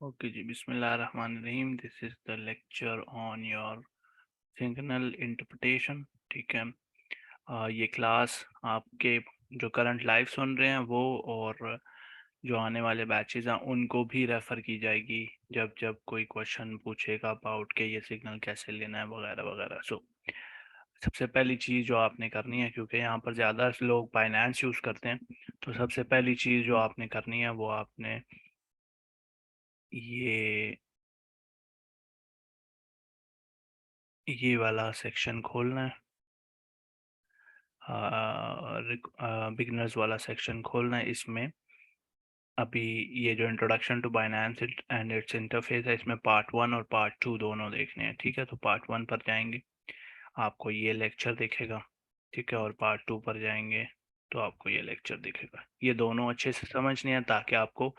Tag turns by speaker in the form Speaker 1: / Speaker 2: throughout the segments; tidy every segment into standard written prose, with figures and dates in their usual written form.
Speaker 1: Okay जी, बिस्मिल्लाहिर्रहमानिर्रहीम। This is the lecture on your signal interpretation. ठीक है। ये क्लास आपके जो करंट लाइव सुन रहे हैं वो और जो आने वाले बैचेस हैं उनको भी रेफ़र की जाएगी जब जब कोई क्वेश्चन पूछेगा अबाउट के ये सिग्नल कैसे लेना है वगैरह वगैरह। सबसे पहली चीज़ जो आपने करनी है, क्योंकि यहाँ पर ज़्यादा लोग बाइनेंस यूज़ करते हैं, तो सबसे पहली चीज़ जो आपने करनी है वो आपने ये ये वाला सेक्शन खोलना है। बिगनर्स वाला सेक्शन खोलना है। इसमें अभी ये जो introduction to Binance and its interface है, इसमें पार्ट 1 और पार्ट 2 दोनों देखने हैं। ठीक है, तो पार्ट 1 पर जाएंगे, आपको ये लेक्चर दिखेगा। ठीक है, और पार्ट 2 पर जाएंगे तो आपको ये लेक्चर दिखेगा। ये दोनों अच्छे से समझने हैं ताकि आपको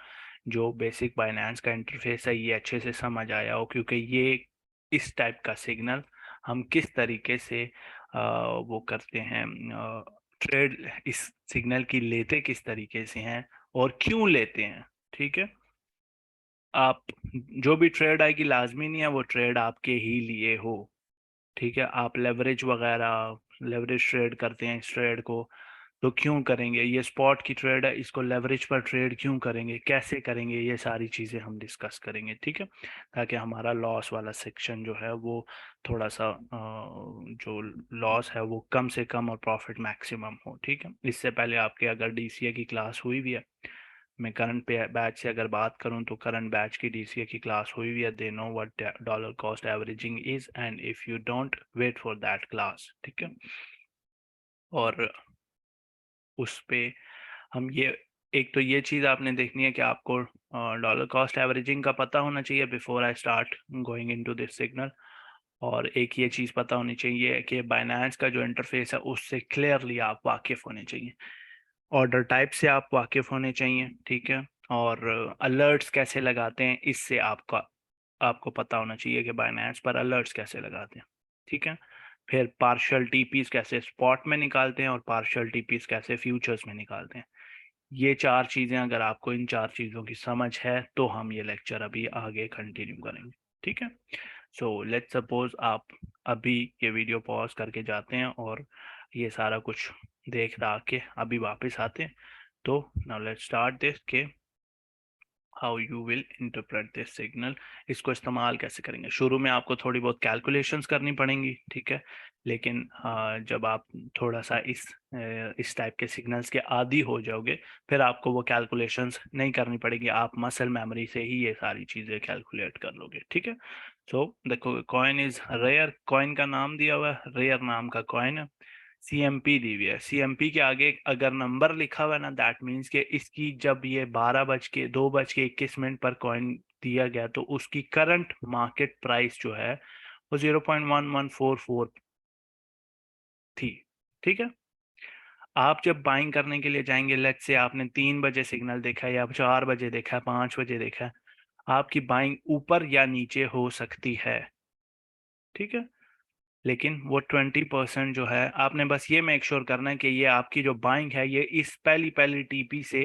Speaker 1: जो बेसिक बाइनेंस का इंटरफेस है ये अच्छे से समझ आया हो, क्योंकि ये इस टाइप का सिग्नल हम किस तरीके से वो करते हैं, ट्रेड इस सिग्नल की लेते किस तरीके से हैं और क्यों लेते हैं। ठीक है, आप जो भी ट्रेड आएगी लाजमी नहीं है वो ट्रेड आपके ही लिए हो। ठीक है, आप लेवरेज वगैरह लेवरेज ट्रेड करते हैं इस ट्रेड को, तो क्यों करेंगे? ये स्पॉट की ट्रेड है, इसको लेवरेज पर ट्रेड क्यों करेंगे, कैसे करेंगे, ये सारी चीज़ें हम डिस्कस करेंगे। ठीक है, ताकि हमारा लॉस वाला सेक्शन जो है वो थोड़ा सा जो लॉस है वो कम से कम और प्रॉफिट मैक्सिमम हो। ठीक है, इससे पहले आपके अगर डीसीए की क्लास हुई भी है, मैं करंट पे बैच से अगर बात करूं तो करंट बैच की डीसीए की क्लास हुई हुई है। They know what dollar cost averaging is, and if you don't wait for that class. ठीक है, और उस पे हम ये एक तो ये चीज़ आपने देखनी है कि आपको डॉलर कॉस्ट एवरेजिंग का पता होना चाहिए before I start going into this signal. और एक ये चीज़ पता होनी चाहिए कि बाइनेंस का जो इंटरफेस है उससे क्लियरली आप वाकिफ़ होने चाहिए, ऑर्डर टाइप से आप वाकिफ़ होने चाहिए। ठीक है, और अलर्ट्स कैसे लगाते हैं इससे आपको पता होना चाहिए कि बाइनेंस पर अलर्ट्स कैसे लगाते हैं। ठीक है, फिर पार्शियल टीपीस कैसे स्पॉट में निकालते हैं और पार्शियल टीपीस कैसे फ्यूचर्स में निकालते हैं। ये चार चीज़ें, अगर आपको इन चार चीज़ों की समझ है तो हम ये लेक्चर अभी आगे कंटिन्यू करेंगे। ठीक है, सो लेट्स सपोज आप अभी ये वीडियो पॉज करके जाते हैं और ये सारा कुछ देख रहा के अभी वापस आते हैं। तो नाउ लेट्स स्टार्ट दिस के how you will interpret this signal. इसको इस्तेमाल कैसे करेंगे? शुरू में आपको थोड़ी बहुत कैलकुलेशंस करनी पड़ेंगी। ठीक है, लेकिन जब आप थोड़ा सा इस टाइप के सिग्नल्स के आदी हो जाओगे फिर आपको वो कैलकुलेशंस नहीं करनी पड़ेगी, आप मसल मेमोरी से ही ये सारी चीज़ें कैलकुलेट कर लोगे। ठीक है, सो देखो, कॉइन इज रेयर, कॉइन का नाम दिया हुआ है, रेयर नाम का कॉइन है। सीएमपी दी हुई है, सीएमपी के आगे अगर नंबर लिखा हुआ है ना, दैट मीन्स कि इसकी जब ये 12:02:21 पर कॉइन दिया गया तो उसकी करंट मार्केट प्राइस जो है वो 0.1144 थी। ठीक है, आप जब बाइंग करने के लिए जाएंगे, लेट्स से आपने 3 बजे सिग्नल देखा है या 4 बजे देखा है, 5 बजे देखा है, आपकी बाइंग ऊपर या नीचे हो सकती है। ठीक है, लेकिन वो 20% जो है आपने बस ये मेक श्योर करना है कि ये आपकी जो बाइंग है ये इस पहली पहली टीपी से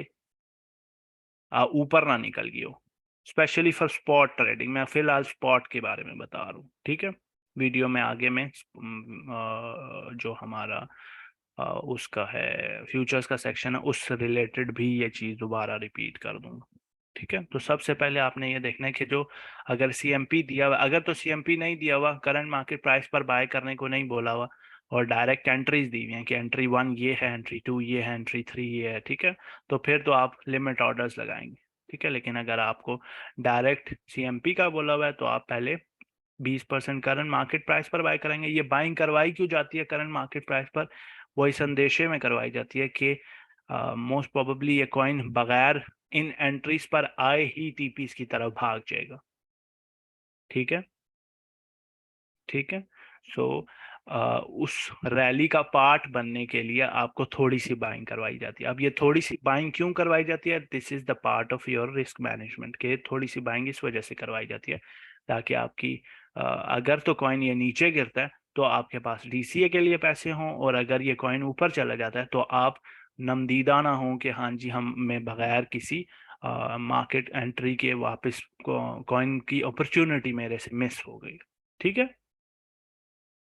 Speaker 1: ऊपर ना निकल गई हो। स्पेशली फॉर स्पॉट ट्रेडिंग, मैं फिलहाल स्पॉट के बारे में बता रहा हूँ। ठीक है, वीडियो में आगे में जो हमारा उसका है फ्यूचर्स का सेक्शन है उससे रिलेटेड भी ये चीज़ दोबारा रिपीट कर दूंगा। ठीक है, तो सबसे पहले आपने ये देखना है कि जो अगर सीएमपी दिया हुआ, अगर तो सीएमपी नहीं दिया हुआ, करंट मार्केट प्राइस पर बाय करने को नहीं बोला हुआ और डायरेक्ट एंट्रीज दी हुई हैं कि एंट्री 1 ये है, एंट्री 2 ये है, एंट्री 3 ये है। ठीक है, तो फिर तो आप लिमिट ऑर्डर्स लगाएंगे। ठीक है, लेकिन अगर आपको डायरेक्ट सीएमपी का बोला हुआ है तो आप पहले 20% करंट मार्केट प्राइस पर बाय करेंगे। ये बाइंग करवाई क्यों जाती है करंट मार्केट प्राइस पर? वही संदेशे में करवाई जाती है कि मोस्ट प्रोबेबली ये कॉइन बगैर इन एंट्रीज पर आए ही टीपीस की तरफ भाग जाएगा। ठीक है, ठीक है, सो उस रैली का पार्ट बनने के लिए आपको थोड़ी सी बाइंग करवाई जाती है। अब ये थोड़ी सी बाइंग क्यों करवाई जाती है? This is the part of your risk management के थोड़ी सी बाइंग इस वजह से करवाई जाती है ताकि आपकी अगर तो कॉइन ये नीचे गिरता है तो आपके पास डीसीए के लिए पैसे हों, और अगर ये कॉइन ऊपर चला जाता है तो आप नमदीदा ना हो कि हाँ जी हम मैं बगैर किसी मार्केट एंट्री के वापस कॉइन की अपॉर्चुनिटी मेरे से मिस हो गई। ठीक है,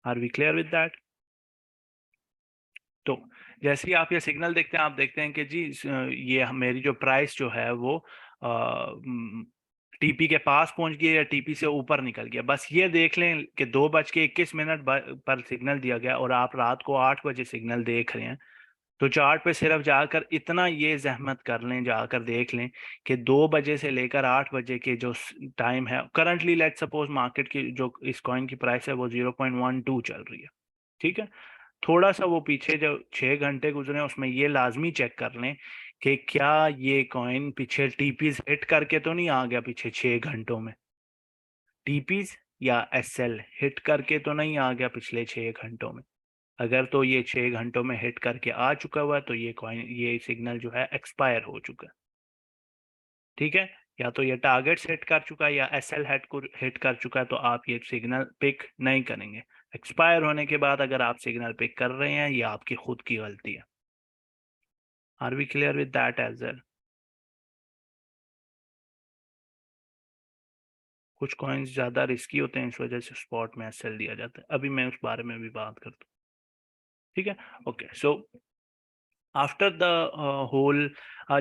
Speaker 1: are we clear with that? तो जैसे ही आप ये सिग्नल देखते हैं, आप देखते हैं कि जी ये मेरी जो प्राइस जो है वो टीपी के पास पहुंच गया या टीपी से ऊपर निकल गया। बस ये देख लें कि 2:21 पर सिग्नल दिया गया और आप रात को 8 बजे सिग्नल देख रहे हैं, तो चार्ट पे सिर्फ जाकर इतना ये जहमत कर लें, जाकर देख लें कि 2 बजे से लेकर 8 बजे के जो टाइम है, करंटली लेट सपोज मार्केट की जो इस कॉइन की प्राइस है वो 0.12 चल रही है। ठीक है, थोड़ा सा वो पीछे जो 6 घंटे गुजरे उसमें ये लाजमी चेक कर लें कि क्या ये कॉइन पीछे टीपीज हिट करके तो नहीं आ गया पिछले 6 घंटों में, टीपीज या एसएल हिट करके तो नहीं आ गया पिछले 6 घंटों में। अगर तो ये 6 घंटों में हिट करके आ चुका हुआ तो ये कॉइन, ये सिग्नल जो है एक्सपायर हो चुका है। ठीक है, या तो ये टारगेट हिट कर चुका है या एसएल हिट कर चुका है, तो आप ये सिग्नल पिक नहीं करेंगे। एक्सपायर होने के बाद अगर आप सिग्नल पिक कर रहे हैं, ये आपकी खुद की गलती है। Are we clear with that as well? कुछ कॉइन्स ज्यादा रिस्की होते हैं, इस वजह से स्पॉट में एसएल दिया जाता है, अभी मैं उस बारे में भी बात करता हूँ। ठीक है, okay. So after the whole,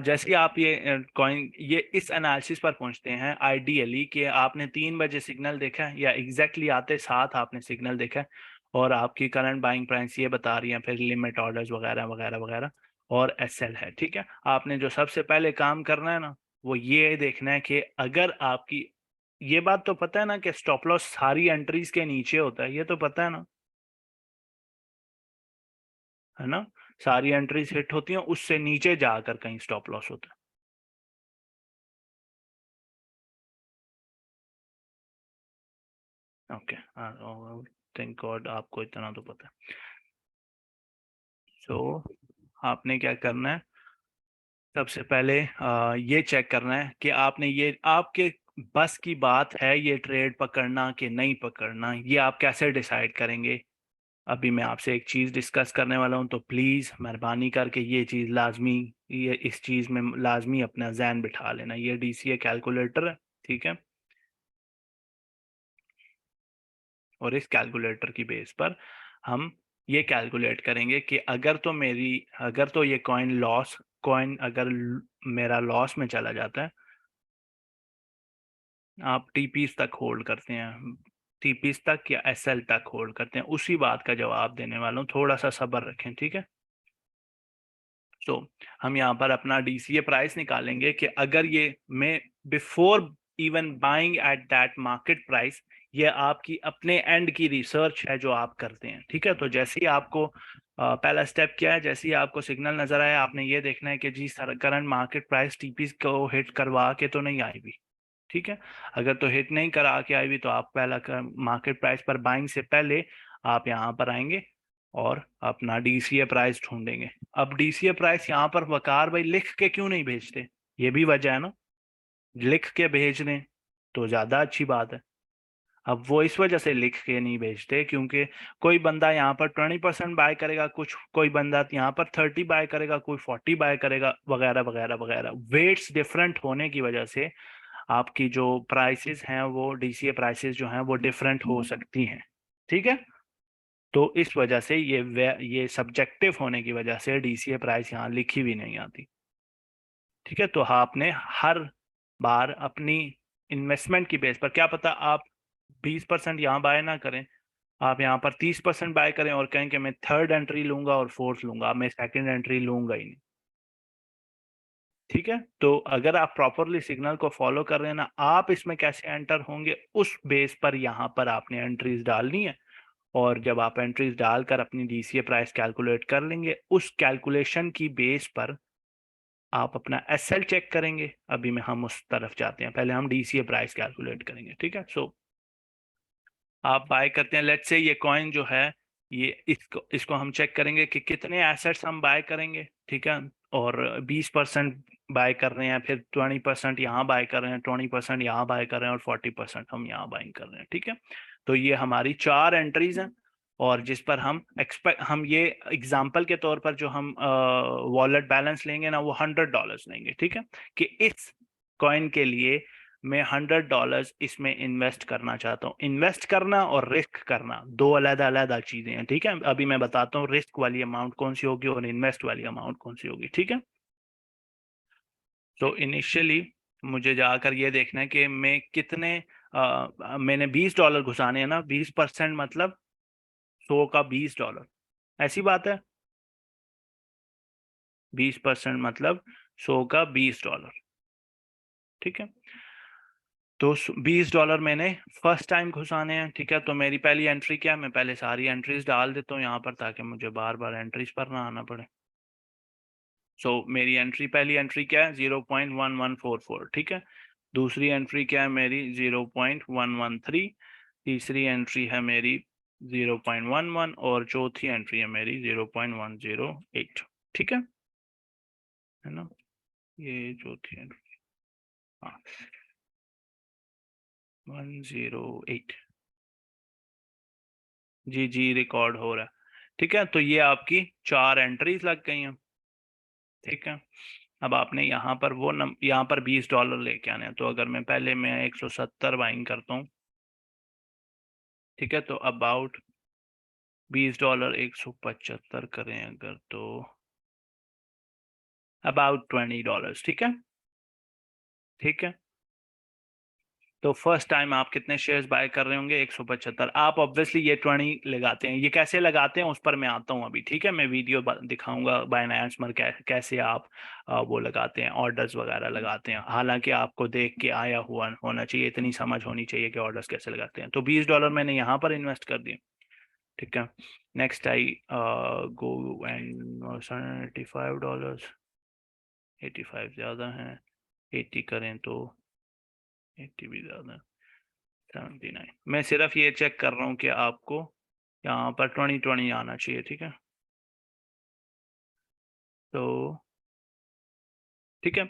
Speaker 1: जैसे ही आप ये कॉइन ये इस एनालिसिस पर पहुंचते हैं आइडियली कि आपने 3 बजे सिग्नल देखा है या एग्जैक्टली आते साथ आपने सिग्नल देखा है और आपकी करंट बाइंग प्राइस ये बता रही है, फिर लिमिट ऑर्डर्स वगैरह वगैरह वगैरह और एसएल है। ठीक है, आपने जो सबसे पहले काम करना है ना, वो ये देखना है कि अगर आपकी, ये बात तो पता है ना कि स्टॉप लॉस सारी एंट्रीज के नीचे होता है, ये तो पता है ना, है ना? सारी एंट्रीज हिट होती हैं, उससे नीचे जाकर कहीं स्टॉप लॉस होता है। ओके, थैंक गॉड आपको इतना तो पता है। सो आपने क्या करना है, सबसे पहले ये चेक करना है कि आपने ये, आपके बस की बात है ये ट्रेड पकड़ना कि नहीं पकड़ना, ये आप कैसे डिसाइड करेंगे। अभी मैं आपसे एक चीज़ डिस्कस करने वाला हूँ, तो प्लीज़ मेहरबानी करके ये चीज़ लाजमी, ये इस चीज़ में लाजमी अपना जहन बिठा लेना। ये डीसीए कैलकुलेटर है, ठीक है, और इस कैलकुलेटर की बेस पर हम ये कैलकुलेट करेंगे कि अगर तो ये कॉइन अगर मेरा लॉस में चला जाता है, आप टीपीस तक होल्ड करते हैं, टीपीस तक या एसएल तक होल्ड करते हैं, उसी बात का जवाब देने वाला हूँ, थोड़ा सा सब्र रखें। ठीक है, तो हम यहाँ पर अपना डीसीए प्राइस निकालेंगे कि अगर ये मैं before even buying at that market price, ये आपकी अपने एंड की रिसर्च है जो आप करते हैं। ठीक है, तो जैसे ही आपको पहला स्टेप क्या है, जैसे ही आपको सिग्नल नजर आया, आपने ये देखना है कि जी sir current market price TP को हिट करवा के तो नहीं आई भी। ठीक है, अगर तो हिट नहीं करा के आई भी, तो आप पहला मार्केट प्राइस पर बाइंग से पहले आप यहाँ पर आएंगे और अपना डीसीए प्राइस ढूंढेंगे। अब डीसीए प्राइस यहाँ पर वकार भाई लिख के क्यों नहीं भेजते, ये भी वजह है ना, लिख के भेज दें तो ज्यादा अच्छी बात है। अब वो इस वजह से लिख के नहीं भेजते क्योंकि कोई बंदा यहाँ पर 20% बाय करेगा, कुछ कोई बंदा यहाँ पर 30 बाय करेगा, कोई 40 बाय करेगा, वगैरह वगैरह वगैरह, वेट्स डिफरेंट होने की वजह से आपकी जो प्राइसेस हैं वो डीसीए प्राइसेस जो हैं वो डिफरेंट हो सकती हैं। ठीक है, तो इस वजह से ये सब्जेक्टिव होने की वजह से डीसीए प्राइस यहाँ लिखी भी नहीं आती। ठीक है, तो आपने हर बार अपनी इन्वेस्टमेंट की बेस पर, क्या पता आप 20% यहाँ बाय ना करें, आप यहाँ पर 30% बाय करें और कहें कि मैं थर्ड एंट्री लूंगा और फोर्थ लूंगा, मैं सेकंड एंट्री लूंगा ही नहीं। ठीक है, तो अगर आप प्रॉपरली सिग्नल को फॉलो कर रहे हैं ना, आप इसमें कैसे एंटर होंगे उस बेस पर यहाँ पर आपने एंट्रीज डालनी है। और जब आप एंट्रीज डालकर अपनी डीसीए प्राइस कैलकुलेट कर लेंगे, उस कैलकुलेशन की बेस पर आप अपना एसएल चेक करेंगे। अभी में हम उस तरफ जाते हैं, पहले हम डीसीए प्राइस कैलकुलेट करेंगे। ठीक है, सो आप बाय करते हैं, लेट्स से ये कॉइन जो है, ये इसको हम चेक करेंगे कि कितने एसेट्स हम बाय करेंगे। ठीक है, और 20% बाय कर रहे हैं, फिर 20% यहाँ बाय कर रहे हैं, 20% यहाँ बाय कर रहे हैं और 40% हम यहाँ बाइंग कर रहे हैं। ठीक है, तो ये हमारी 4 एंट्रीज हैं और जिस पर हम ये एग्जाम्पल के तौर पर जो हम वॉलेट बैलेंस लेंगे ना, वो $100 लेंगे। ठीक है, कि इस कॉइन के लिए मैं $100 इसमें इन्वेस्ट करना चाहता हूँ। इन्वेस्ट करना और रिस्क करना दो अलग अलग चीजें हैं, ठीक है। अभी मैं बताता हूँ रिस्क वाली अमाउंट कौन सी होगी और इन्वेस्ट वाली अमाउंट कौन सी होगी, ठीक है। तो इनिशियली मुझे जाकर ये देखना है कि मैं कितने मैंने $20 घुसाने हैं ना, 20% मतलब 100 का $20, ऐसी बात है। 20% मतलब 100 का $20, ठीक है। तो $20 मैंने फर्स्ट टाइम घुसाने हैं, ठीक है। तो मेरी पहली एंट्री क्या है, मैं पहले सारी एंट्रीज डाल देता हूँ यहाँ पर ताकि मुझे बार बार एंट्रीज पर ना आना पड़े। सो मेरी एंट्री, पहली एंट्री क्या है 0.1144, ठीक है। दूसरी एंट्री क्या है मेरी 0.113, तीसरी एंट्री है मेरी 0.11 और चौथी एंट्री है मेरी 0.108, ठीक है ना। ये चौथी एंट्री, हाँ 108, जी जी रिकॉर्ड हो रहा है, ठीक है। तो ये आपकी 4 एंट्रीज लग गई हैं, ठीक है। अब आपने यहाँ पर यहाँ पर $20 लेके आने हैं। तो अगर मैं 170 बाइंग करता हूँ, ठीक है। तो अबाउट $20 175 करें अगर, तो अबाउट $20, ठीक है, ठीक है। तो फर्स्ट टाइम आप कितने शेयर्स बाय कर रहे होंगे 175। आप ऑब्वियसली ये 20 लगाते हैं, ये कैसे लगाते हैं उस पर मैं आता हूँ अभी, ठीक है। मैं वीडियो दिखाऊंगा बायनांस में कैसे आप वो लगाते हैं, ऑर्डर्स वगैरह लगाते हैं। हालांकि आपको देख के आया हुआ होना चाहिए, इतनी समझ होनी चाहिए कि ऑर्डर्स कैसे लगाते हैं। तो $20 मैंने यहाँ पर इन्वेस्ट कर दिए, ठीक है। नेक्स्ट आई गो एंड $85, 85 ज़्यादा है, 80 करें तो 80 भी ज़्यादा है, 79। मैं सिर्फ ये चेक कर रहा हूँ कि आपको यहाँ पर 2020 आना चाहिए, ठीक है। तो ठीक है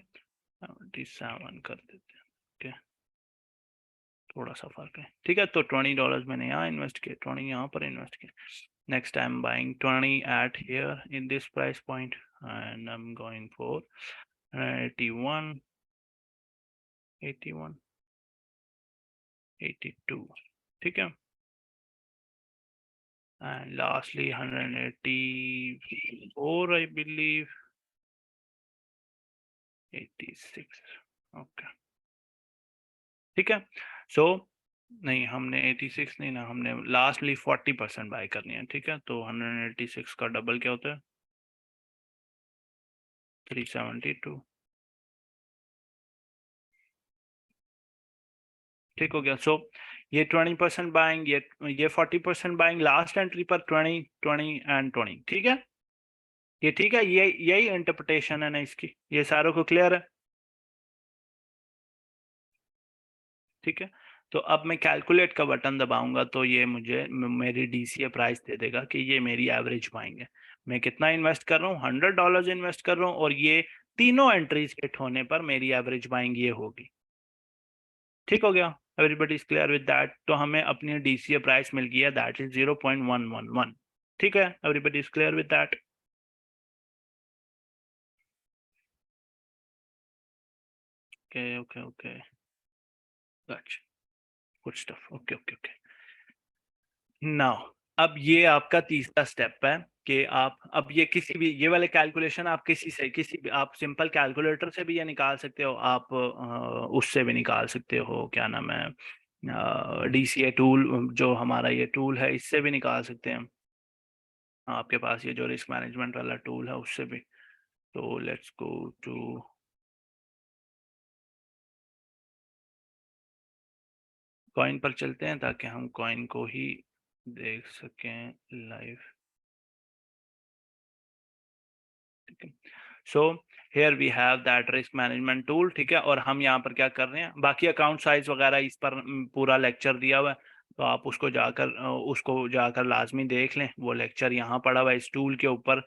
Speaker 1: 77 कर देते हैं, ठीक है। थोड़ा सा फर्क है, ठीक है। तो $20 मैंने यहाँ इन्वेस्ट किए, 20 यहाँ पर इन्वेस्ट किए। Next I am buying 20 eight here in this price point and I am going for 81, 81, 82, ठीक है। And lastly 184 I believe, 86, okay, ठीक है। सो नहीं, हमने 86 नहीं ना, हमने लास्टली 40% बाय करनी है, ठीक है। तो 186 का डबल क्या होता है 372, ठीक हो गया। सो ये 20% बाइंग, ये 40% बाइंग, लास्ट एंट्री पर 20, 20 एंड 20, ठीक है। ये ठीक है, ये यही इंटरप्रिटेशन है ना इसकी, ये सारों को क्लियर है, ठीक है। तो अब मैं कैलकुलेट का बटन दबाऊंगा तो ये मुझे मेरी डीसीए प्राइस दे देगा कि ये मेरी एवरेज बाइंग है। मैं कितना इन्वेस्ट कर रहा हूँ, $100 इन्वेस्ट कर रहा हूँ, और ये तीनों एंट्रीज हिट होने पर मेरी एवरेज बाइंग ये होगी, ठीक हो गया। Everybody is clear with that. तो हमें अपनी डीसीए प्राइस मिल गई है, दैट इज 0.111, ठीक है। Everybody is clear with that. Okay okay okay, got, good stuff, okay okay okay. Now अब ये आपका तीसरा स्टेप है कि आप अब ये किसी भी ये वाले कैलकुलेशन आप किसी भी आप सिंपल कैलकुलेटर से भी ये निकाल सकते हो, आप उससे भी निकाल सकते हो, क्या नाम है डीसीए टूल, जो हमारा ये टूल है इससे भी निकाल सकते हैं। आपके पास ये जो रिस्क मैनेजमेंट वाला टूल है उससे भी। तो लेट्स गो टू कॉइन पर चलते हैं ताकि हम कॉइन को ही देख सकें लाइव, ठीक है। So here we have that risk management tool, ठीक है। और हम यहाँ पर क्या कर रहे हैं, बाकी अकाउंट साइज वगैरह इस पर पूरा लेक्चर दिया हुआ है, तो आप उसको जाकर लाजमी देख लें। वो लेक्चर यहाँ पड़ा हुआ है इस टूल के ऊपर।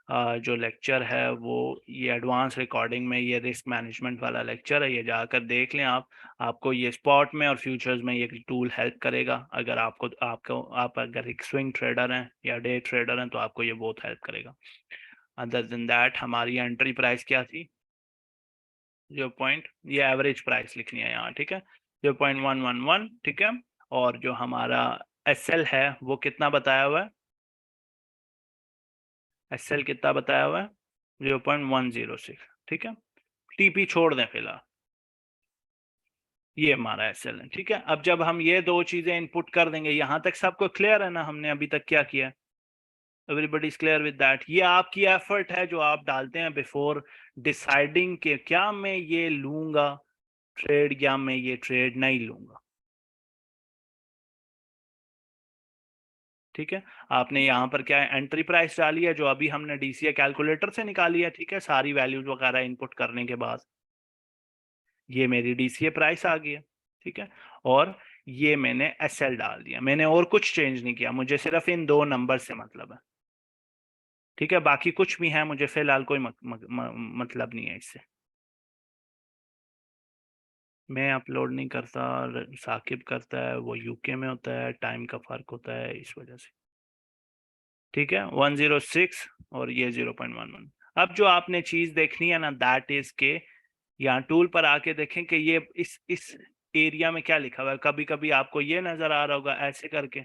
Speaker 1: जो लेक्चर है वो ये एडवांस रिकॉर्डिंग में ये रिस्क मैनेजमेंट वाला लेक्चर है, ये जाकर देख लें आप। आपको ये स्पॉट में और फ्यूचर्स में ये टूल हेल्प करेगा। अगर आप अगर एक स्विंग ट्रेडर हैं या डे ट्रेडर हैं तो आपको ये बहुत हेल्प करेगा। अदर देन दैट हमारी एंट्री प्राइस क्या थी 0. ये एवरेज प्राइस लिखनी है यहाँ, ठीक है, 0.111, ठीक है। और जो हमारा एसएल है वो कितना बताया हुआ है, एसएल कितना बताया हुआ है, 0.106, ठीक है। टीपी छोड़ दें फिलहाल, ये हमारा एसएल है, ठीक है। अब जब हम ये दो चीजें इनपुट कर देंगे, यहां तक सबको क्लियर है ना, हमने अभी तक क्या किया, everybody is clear with that. ये आपकी एफर्ट है जो आप डालते हैं बिफोर डिसाइडिंग कि क्या मैं ये लूंगा ट्रेड या मैं ये ट्रेड नहीं लूंगा, ठीक है। आपने यहाँ पर क्या है, एंट्री प्राइस डाली है जो अभी हमने डीसीए कैलकुलेटर से निकाली है, ठीक है, सारी वैल्यूज वगैरह इनपुट करने के बाद ये मेरी डीसीए प्राइस आ गई है, ठीक है। और ये मैंने एसएल डाल दिया, मैंने और कुछ चेंज नहीं किया, मुझे सिर्फ इन दो नंबर से मतलब है, ठीक है। बाकी कुछ भी है मुझे फिलहाल कोई मतलब नहीं है इससे। मैं अपलोड नहीं करता, साकिब करता है, वो यूके में होता है, टाइम का फर्क होता है इस वजह से, ठीक है। 106 और ये 0.11। अब जो आपने चीज देखनी है ना, दैट इज के यहाँ टूल पर आके देखें कि ये इस एरिया में क्या लिखा हुआ है। कभी कभी आपको ये नजर आ रहा होगा ऐसे करके,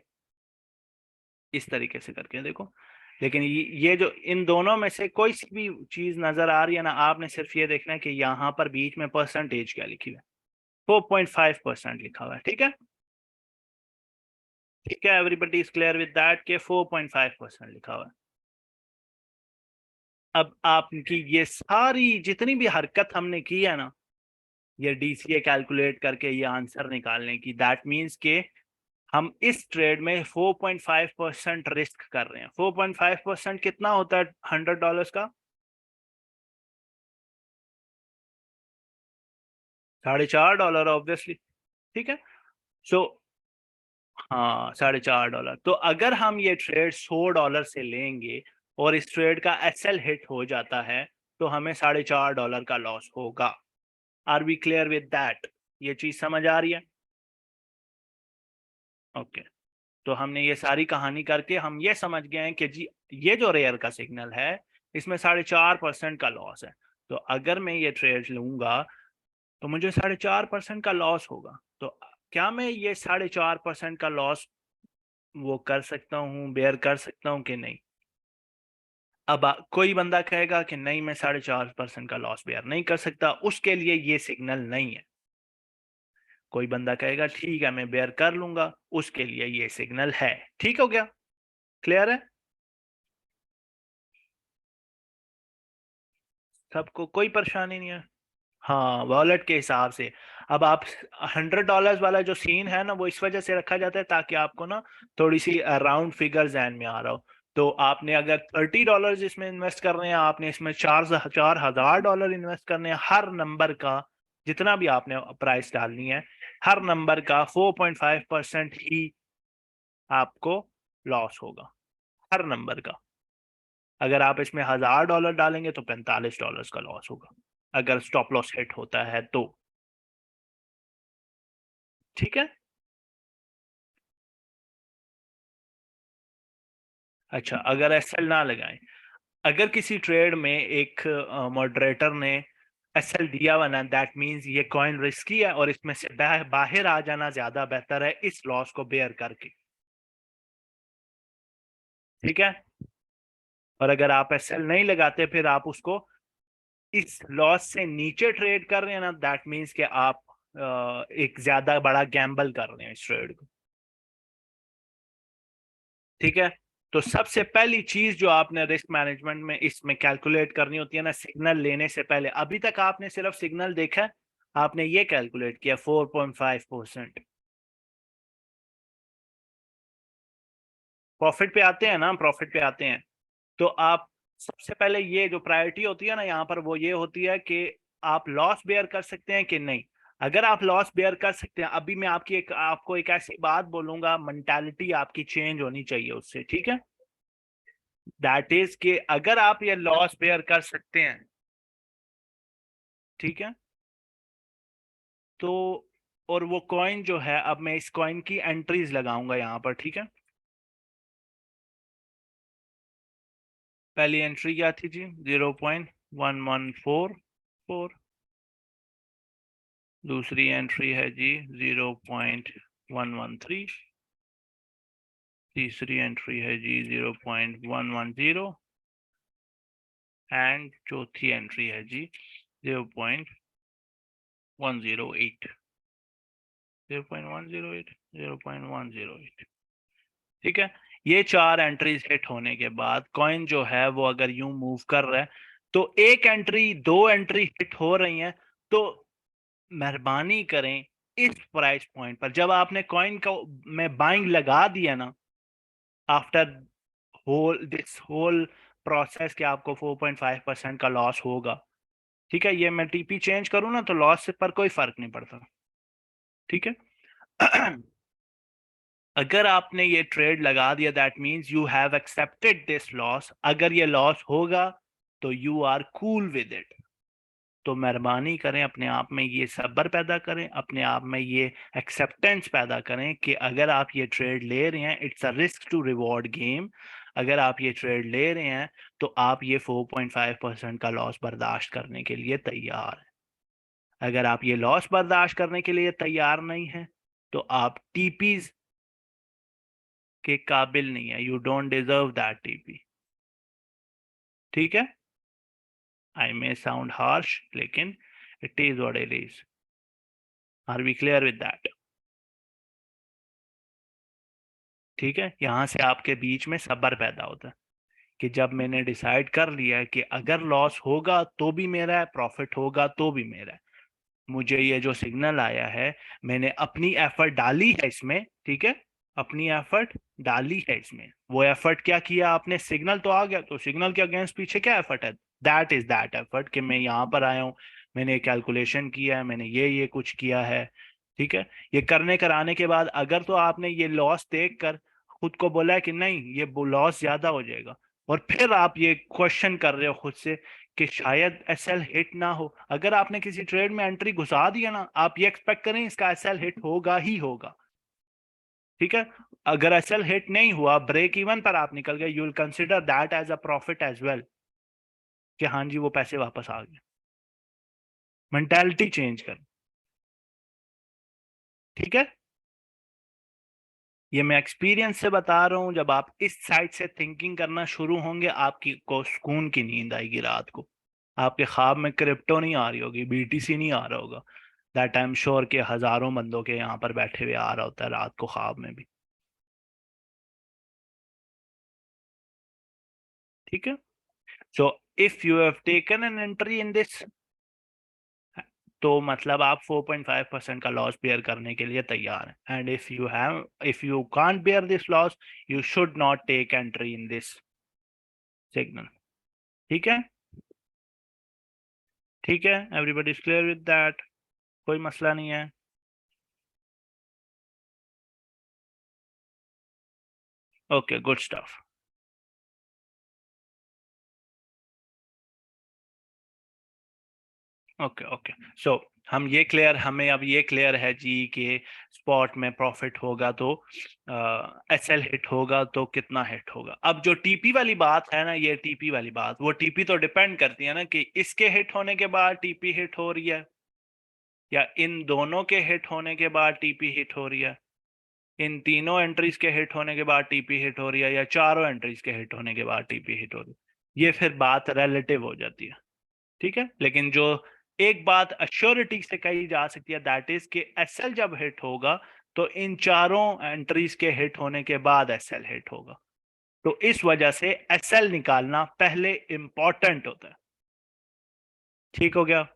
Speaker 1: इस तरीके से करके देखो, लेकिन ये जो इन दोनों में से कोई सी भी चीज नजर आ रही है ना, आपने सिर्फ ये देखना है कि यहाँ पर बीच में परसेंटेज क्या लिखी हुई है, 4.5% लिखा हुआ है, ठीक है, ठीक है। Everybody is clear with that के 4.5% लिखा हुआ है। अब आपकी ये सारी जितनी भी हरकत हमने की है ना, ये डीसीए कैलकुलेट करके ये आंसर निकालने की, दैट मीन्स के हम इस ट्रेड में 4.5% रिस्क कर रहे हैं। 4.5% कितना होता है $100 का, $4.5 ऑब्वियसली, ठीक है। सो हाँ, $4.5। तो अगर हम ये ट्रेड $100 से लेंगे और इस ट्रेड का एसएल हिट हो जाता है तो हमें $4.5 का लॉस होगा। Are we clear with that, ये चीज समझ आ रही है, ओके। तो हमने ये सारी कहानी करके हम ये समझ गए हैं कि जी ये जो रेयर का सिग्नल है इसमें 4.5% का लॉस है। तो अगर मैं ये ट्रेड लूंगा तो मुझे 4.5% का लॉस होगा। तो क्या मैं ये 4.5% का लॉस वो कर सकता हूँ, बेयर कर सकता हूँ कि नहीं। अब कोई बंदा कहेगा कि नहीं मैं 4.5% का लॉस बेयर नहीं कर सकता, उसके लिए ये सिग्नल नहीं है। कोई बंदा कहेगा ठीक है मैं बेयर कर लूंगा, उसके लिए ये सिग्नल है। ठीक हो गया, क्लियर है सबको, कोई परेशानी नहीं है। हाँ, वॉलेट के हिसाब से। अब आप $100 वाला जो सीन है ना वो इस वजह से रखा जाता है ताकि आपको ना थोड़ी सी राउंड फिगर जहन में आ रहा हो। तो आपने अगर $30 इसमें इन्वेस्ट कर रहे हैं, आपने इसमें 4,000 इन्वेस्ट करने हैं, हर नंबर का जितना भी आपने प्राइस डालनी है, हर नंबर का 4.5% ही आपको लॉस होगा, हर नंबर का। अगर आप इसमें $1,000 डालेंगे तो $45 का लॉस होगा अगर स्टॉप लॉस हिट होता है तो, ठीक है। अच्छा, अगर एसएल ना लगाएं, अगर किसी ट्रेड में एक मॉडरेटर ने एसएल दिया हुआ ना, दैट मींस ये कॉइन रिस्की है और इसमें से बाहर आ जाना ज्यादा बेहतर है इस लॉस को बेयर करके, ठीक है। और अगर आप एसएल नहीं लगाते फिर आप उसको इस लॉस से नीचे ट्रेड कर रहे हैं ना, दैट मींस कि आप एक ज्यादा बड़ा गैम्बल कर रहे हैं इस ट्रेड को, ठीक है। तो सबसे पहली चीज जो आपने रिस्क मैनेजमेंट में इसमें कैलकुलेट करनी होती है ना, सिग्नल लेने से पहले, अभी तक आपने सिर्फ सिग्नल देखा है, आपने ये कैलकुलेट किया 4.5%। प्रॉफिट पे आते हैं ना, प्रॉफिट पे आते हैं। तो आप सबसे पहले ये जो प्रायोरिटी होती है ना यहाँ पर वो ये होती है कि आप लॉस बेयर कर सकते हैं कि नहीं। अगर आप लॉस बेयर कर सकते हैं, अभी मैं आपको एक ऐसी बात बोलूंगा, मेंटालिटी आपकी चेंज होनी चाहिए उससे, ठीक है। दैट इज कि अगर आप ये लॉस बेयर कर सकते हैं, ठीक है, तो और वो कॉइन जो है, अब मैं इस कॉइन की एंट्रीज लगाऊंगा यहाँ पर, ठीक है। पहली एंट्री क्या थी जी, 0.1144, दूसरी एंट्री है जी 0.113, तीसरी एंट्री है जी 0.110 एंड चौथी एंट्री है जी 0.108, 0.108। ठीक है, ये चार एंट्रीज हिट होने के बाद कॉइन जो है वो अगर यूं मूव कर रहा है, तो एक एंट्री दो एंट्री हिट हो रही हैं, तो मेहरबानी करें इस प्राइस पॉइंट पर जब आपने कॉइन को में बाइंग लगा दिया ना, आफ्टर होल प्रोसेस के आपको 4.5% का लॉस होगा। ठीक है, ये मैं टीपी चेंज करूं ना तो लॉस से पर कोई फर्क नहीं पड़ता। ठीक है। अगर आपने ये ट्रेड लगा दिया that means you have accepted this loss. अगर ये लॉस होगा तो you are cool with it. तो मेहरबानी करें, अपने आप में ये सब्र पैदा करें, अपने आप में ये एक्सेप्टेंस पैदा करें कि अगर आप ये ट्रेड ले रहे हैं, it's a risk to reward game. अगर आप ये ट्रेड ले रहे हैं तो आप ये 4.5% का लॉस बर्दाश्त करने के लिए तैयार हैं। अगर आप ये लॉस बर्दाश्त करने के लिए तैयार नहीं हैं तो आप टीपीज के काबिल नहीं है। You don't deserve that TP. ठीक है, आई मे साउंड हार्श लेकिन it is what it is. Are we clear with that? ठीक है, यहां से आपके बीच में सब्र पैदा होता है कि जब मैंने डिसाइड कर लिया है कि अगर लॉस होगा तो भी मेरा है, प्रॉफिट होगा तो भी मेरा है, मुझे ये जो सिग्नल आया है, मैंने अपनी एफर्ट डाली है इसमें। ठीक है, अपनी एफर्ट डाली है इसमें। वो एफर्ट क्या किया आपने? सिग्नल तो आ गया, तो सिग्नल के अगेंस्ट पीछे क्या एफर्ट है? दैट इज दैट एफर्ट कि मैं यहाँ पर आया हूँ, मैंने कैलकुलेशन किया है, मैंने ये कुछ किया है। ठीक है, ये करने कराने के बाद अगर तो आपने ये लॉस देख कर खुद को बोला है कि नहीं ये लॉस ज्यादा हो जाएगा, और फिर आप ये क्वेश्चन कर रहे हो खुद से कि शायद एसएल हिट ना हो। अगर आपने किसी ट्रेड में एंट्री घुसा दिया ना, आप ये एक्सपेक्ट करें इसका एसएल हिट होगा ही होगा। ठीक है, अगर एसएल हिट नहीं हुआ, ब्रेक इवन पर आप निकल गए, you will consider that as a profit as well कि हाँ जी वो पैसे वापस आ गए। मेंटालिटी चेंज कर। ठीक है, ये मैं एक्सपीरियंस से बता रहा हूं। जब आप इस साइड से थिंकिंग करना शुरू होंगे, आपकी को सुकून की नींद आएगी रात को। आपके ख्वाब में क्रिप्टो नहीं आ रही होगी, बीटीसी नहीं आ रहा होगा। दैट आई एम श्योर कि हजारों बंदों के यहाँ पर बैठे हुए आ रहा होता है रात को ख्वाब में भी। ठीक है, so if you have taken an entry in this, तो मतलब आप 4.5% का लॉस बेयर करने के लिए तैयार हैं। And if you can't bear this loss, you should not take entry in this signal. ठीक है, ठीक है, everybody is clear with that? कोई मसला नहीं है। Okay, good stuff. Okay okay, so हमें अब ये क्लियर है जी कि स्पॉट में प्रॉफिट होगा तो एसएल हिट होगा तो कितना हिट होगा। अब जो टीपी वाली बात है ना, ये टीपी वाली बात, वो टीपी तो डिपेंड करती है ना कि इसके हिट होने के बाद टीपी हिट हो रही है, या इन दोनों के हिट होने के बाद टीपी हिट हो रही है, इन तीनों एंट्रीज के हिट होने के बाद टीपी हिट हो रही है, या चारों एंट्रीज के हिट होने के बाद टीपी हिट हो रही है। ये फिर बात रिलेटिव हो जाती है। ठीक है, लेकिन जो एक बात अश्योरिटी से कही जा सकती है दैट इज कि एसएल जब हिट होगा तो इन चारों एंट्रीज के हिट होने के बाद एसएल हिट होगा। तो इस वजह से एसएल निकालना पहले इंपॉर्टेंट होता है। ठीक हो गया?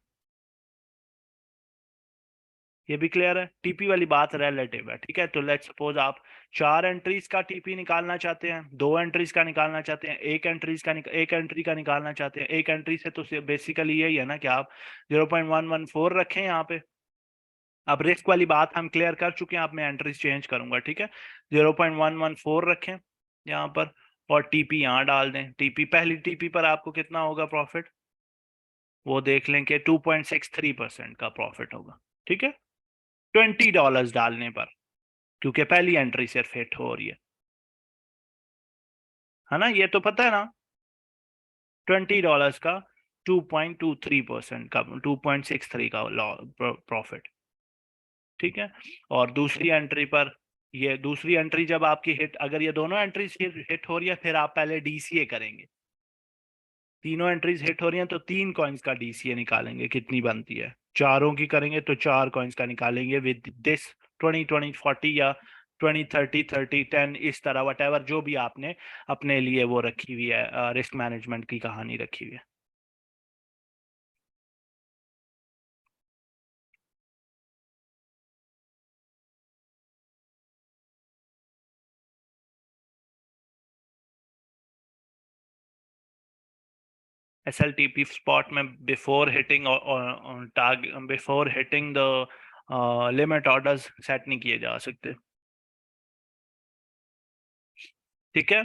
Speaker 1: ये भी क्लियर है? टीपी वाली बात रिलेटिव है। ठीक है, तो लेट्स सपोज आप चार एंट्रीज का टीपी निकालना चाहते हैं, दो एंट्रीज का निकालना चाहते हैं, एक एंट्री का निकालना चाहते हैं। एक एंट्री से तो बेसिकली यही है ना कि आप 0.114 रखें यहाँ पे। अब रिस्क वाली बात हम क्लियर कर चुके हैं, अब मैं एंट्रीज चेंज करूंगा। ठीक है, 0.114 रखें यहाँ पर, और टीपी यहाँ डाल दें। टीपी पहली टीपी पर आपको कितना होगा प्रॉफिट, वो देख लें कि 2.63% का प्रॉफिट होगा। ठीक है, $20 डालने पर, क्योंकि पहली एंट्री सिर्फ हिट हो रही है ना, ये तो पता है ना। $20 का 2.23% का, 2.63 का प्रॉफिट। ठीक है। और दूसरी एंट्री पर, ये दूसरी एंट्री जब आपकी हिट, अगर ये दोनों एंट्रीज हिट हो रही है, फिर आप पहले डीसीए करेंगे। तीनों एंट्रीज हिट हो रही हैं तो 3 कॉइन्स का डीसीए निकालेंगे, कितनी बनती है। चारों की करेंगे तो 4 कॉइन्स का निकालेंगे विद दिस 20 20 40 या 20 30 30 10, इस तरह वट एवर जो भी आपने अपने लिए वो रखी हुई है, रिस्क मैनेजमेंट की कहानी रखी हुई है। SLTP spot में before hitting target, before hitting the limit orders set नहीं किए जा सकते। ठीक है।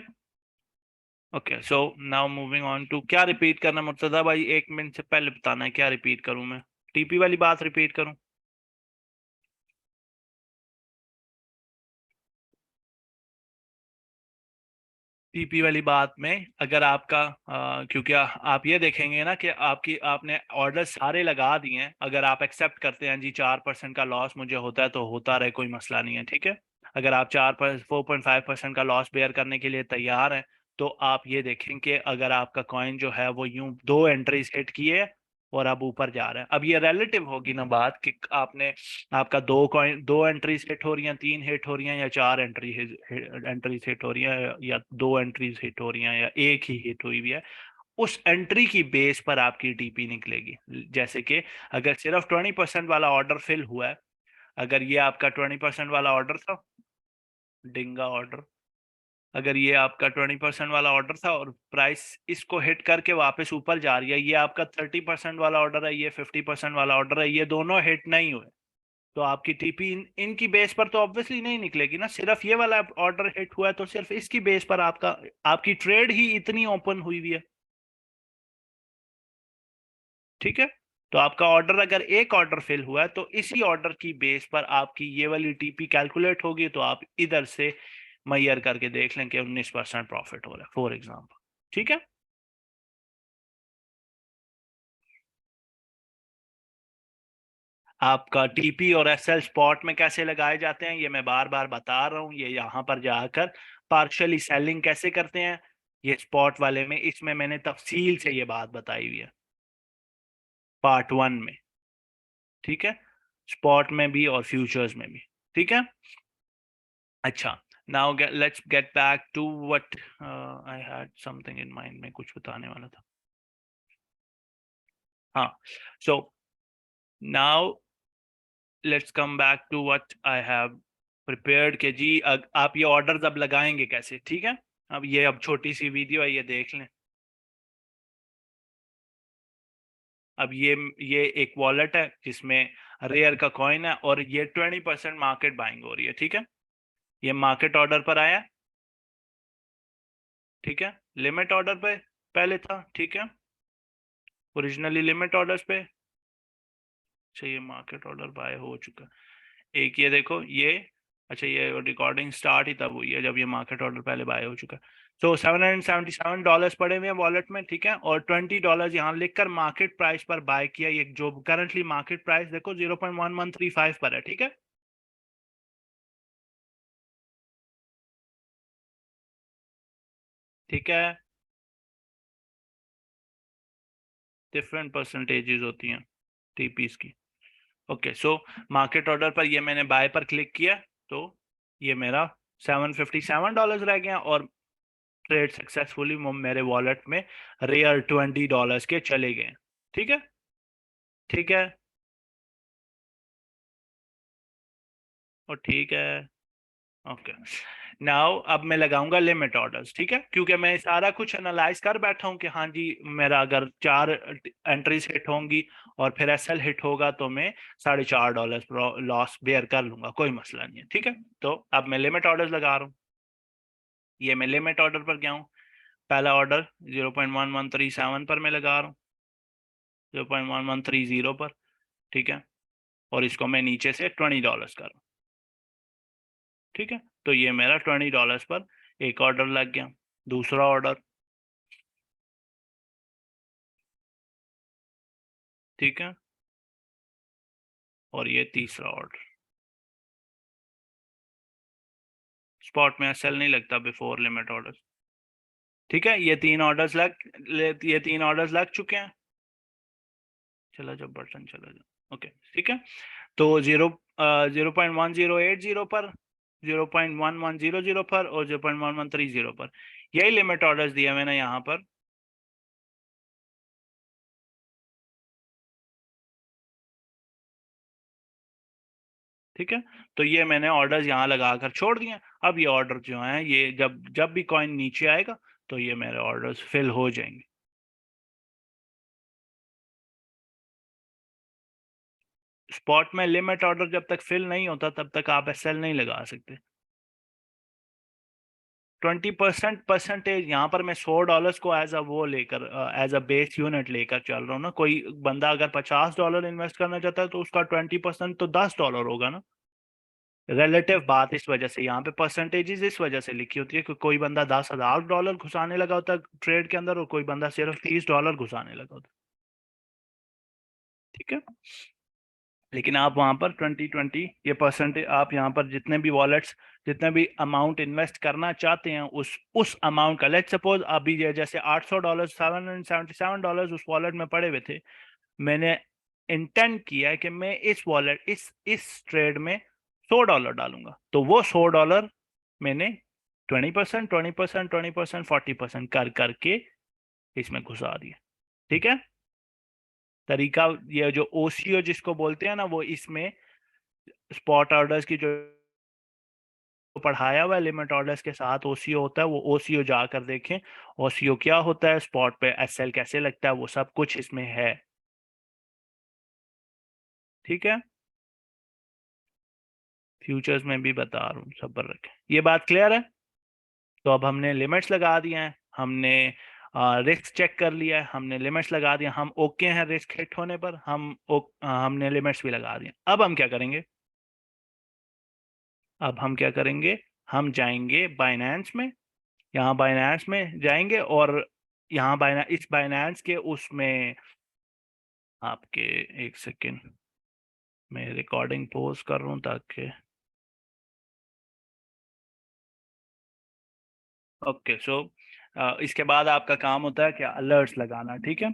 Speaker 1: Okay, so now moving on to, क्या रिपीट करना मुर्तजा भाई, 1 मिनट से पहले बताना है क्या रिपीट करूं मैं। टीपी वाली बात रिपीट करूं। टीपी वाली बात में अगर आपका क्योंकि आप ये देखेंगे ना कि आपकी आपने ऑर्डर सारे लगा दिए हैं, अगर आप एक्सेप्ट करते हैं जी 4% का लॉस मुझे होता है तो होता रहे, कोई मसला नहीं है, ठीक है। अगर आप 4.5% का लॉस बेयर करने के लिए तैयार हैं, तो आप ये देखें कि अगर आपका कॉइन जो है वो यूं 2 एंट्रीज हिट किए और अब ऊपर जा रहा है, अब ये रिलेटिव होगी ना बात कि आपने, आपका 2 एंट्रीज हिट हो रही हैं, 3 हिट हो रही हैं, या 4 एंट्रीज हिट हो रही हैं, या 2 एंट्रीज हिट हो रही हैं, या एक ही हिट हुई हुई है, उस एंट्री की बेस पर आपकी टीपी निकलेगी। जैसे कि अगर सिर्फ 20% वाला ऑर्डर फिल हुआ है, अगर ये आपका 20% वाला ऑर्डर था, डिंगा ऑर्डर, अगर ये आपका 20% वाला ऑर्डर था और प्राइस इसको हिट करके वापस ऊपर जा रही है, ये आपका 30% वाला ऑर्डर है, ये 50% वाला ऑर्डर है, ये दोनों हिट नहीं हुए, तो आपकी टीपी इनकी बेस पर तो ऑब्वियसली नहीं निकलेगी ना। सिर्फ ये वाला ऑर्डर हिट हुआ है तो सिर्फ इसकी बेस पर आपका, आपकी ट्रेड ही इतनी ओपन हुई हुई है, ठीक है। तो आपका ऑर्डर, अगर एक ऑर्डर फिल हुआ है तो इसी ऑर्डर की बेस पर आपकी ये वाली टीपी कैलकुलेट होगी, तो आप इधर से मैयर करके देख लें कि 19% प्रॉफिट हो रहा है फॉर एग्जाम्पल, ठीक है। आपका टीपी और एसएल स्पॉट में कैसे लगाए जाते हैं ये मैं बार बार बता रहा हूँ, ये यहाँ पर जाकर पार्शियली सेलिंग कैसे करते हैं, ये स्पॉट वाले में, इसमें मैंने तफसील से ये बात बताई हुई है पार्ट 1 में, ठीक है। स्पॉट में भी और फ्यूचर्स में भी, ठीक है। अच्छा, now let's get back to what I had something in mind, में कुछ बताने वाला था। हाँ, so now let's come back to what I have prepared के जी, आप ये ऑर्डर्स अब लगाएंगे कैसे, ठीक है। अब ये, अब छोटी सी वीडियो है, ये देख लें। अब ये एक वॉलेट है जिसमें रेयर का कॉइन है और ये 20% मार्केट बाइंग हो रही है, ठीक है। ये मार्केट ऑर्डर पर आया, ठीक है। लिमिट ऑर्डर पे पहले था, ठीक है, ओरिजिनली लिमिट ऑर्डर्स पे। अच्छा, ये मार्केट ऑर्डर बाय हो चुका है, एक ये देखो ये, अच्छा ये रिकॉर्डिंग स्टार्ट ही तब हुई है जब ये मार्केट ऑर्डर पहले बाय हो चुका है। तो $777 पड़े हुए हैं वॉलेट में, ठीक है, और $20 यहाँ लिखकर मार्केट प्राइस पर बाय किया, ये जो करंटली मार्केट प्राइस देखो 0.1135 पर है, ठीक है। ठीक है, डिफरेंट परसेंटेजेस होती हैं टीपीस की। ओके, सो मार्केट ऑर्डर पर ये मैंने बाय पर क्लिक किया, तो ये मेरा $757 रह गया और ट्रेड सक्सेसफुली मेरे वॉलेट में रेयर $20 के चले गए, ठीक है। ठीक है, और ठीक है, ओके। नाउ अब मैं लगाऊंगा लिमिट ऑर्डर्स, ठीक है, क्योंकि मैं सारा कुछ एनालाइज कर बैठा हूं कि हाँ जी, मेरा अगर 4 एंट्रीज हिट होंगी और फिर एसएल हिट होगा तो मैं $4.5 लॉस बेयर कर लूंगा, कोई मसला नहीं है, ठीक है। तो अब मैं लिमिट ऑर्डर्स लगा रहा हूँ, ये मैं लिमिट ऑर्डर पर गया हूँ, पहला ऑर्डर 0.1137 पर मैं लगा रहा हूँ, 0.1130 पर, ठीक है, और इसको मैं नीचे से $20 कर रहा हूँ, ठीक है। तो ये मेरा $20 पर एक ऑर्डर लग गया, दूसरा ऑर्डर, ठीक है, और ये तीसरा ऑर्डर, स्पॉट में सेल नहीं लगता बिफोर लिमिट ऑर्डर। ठीक है, ये तीन ऑर्डर्स लग चुके हैं। चला जाओ बटन, चला जाओ। ओके ठीक है, तो 0.1080 पर, 0.1100 पर और 0.1130 पर, यही लिमिट ऑर्डर्स दिए मैंने यहाँ पर। ठीक है, तो ये मैंने ऑर्डर्स यहाँ लगाकर छोड़ दिए। अब ये ऑर्डर जो है, ये जब जब भी कॉइन नीचे आएगा तो ये मेरे ऑर्डर्स फिल हो जाएंगे। स्पॉट में लिमिट ऑर्डर जब तक फिल नहीं होता तब तक आप एसएल नहीं लगा सकते। 20% परसेंटेज यहाँ पर मैं $100 को एज अ वो लेकर, एज अ बेस यूनिट लेकर चल रहा हूँ ना। कोई बंदा अगर $50 इन्वेस्ट करना चाहता है तो उसका 20% तो $10 होगा ना। रिलेटिव बात इस वजह से यहाँ पे परसेंटेजेस इस वजह से लिखी होती है कि कोई बंदा $10,000 घुसाने लगा होता है ट्रेड के अंदर और कोई बंदा सिर्फ $30 घुसाने लगा होता है। ठीक है, लेकिन आप वहां पर 2020 ये परसेंटेज, आप यहाँ पर जितने भी वॉलेट्स, जितने भी अमाउंट इन्वेस्ट करना चाहते हैं उस अमाउंट का, लेट सपोज अभी ये जैसे $800 $777 उस वॉलेट में पड़े हुए थे, मैंने इंटेंट किया है कि मैं इस वॉलेट इस ट्रेड में $100 डालूंगा, तो वो $100 मैंने 20% 20% 20% 40% कर करके इसमें घुसा दिया। ठीक है, तरीका ये जो ओसीओ जिसको बोलते हैं ना, वो इसमें स्पॉट ऑर्डर्स की जो पढ़ाया हुआ है लिमिट ऑर्डर्स के साथ ओसीओ होता है, वो ओसीओ जाकर देखें ओसीओ क्या होता है, स्पॉट पे एसएल कैसे लगता है, वो सब कुछ इसमें है। ठीक है, फ्यूचर्स में भी बता रहा हूँ, सब्र रखें। ये बात क्लियर है? तो अब हमने लिमिट्स लगा दिए हैं, हमने रिस्क चेक कर लिया है, हमने लिमिट्स लगा दिया, हम ओके हैं रिस्क हिट होने पर, हमने लिमिट्स भी लगा दिए। अब हम क्या करेंगे? अब हम क्या करेंगे, हम जाएंगे बाइनेंस में। यहाँ बाइनेंस में जाएंगे और यहाँ इस बाइनेंस के उसमें आपके, एक सेकेंड, मैं रिकॉर्डिंग पोज कर रहा हूँ ताकि, ओके सो इसके बाद आपका काम होता है क्या, अलर्ट्स लगाना। ठीक है,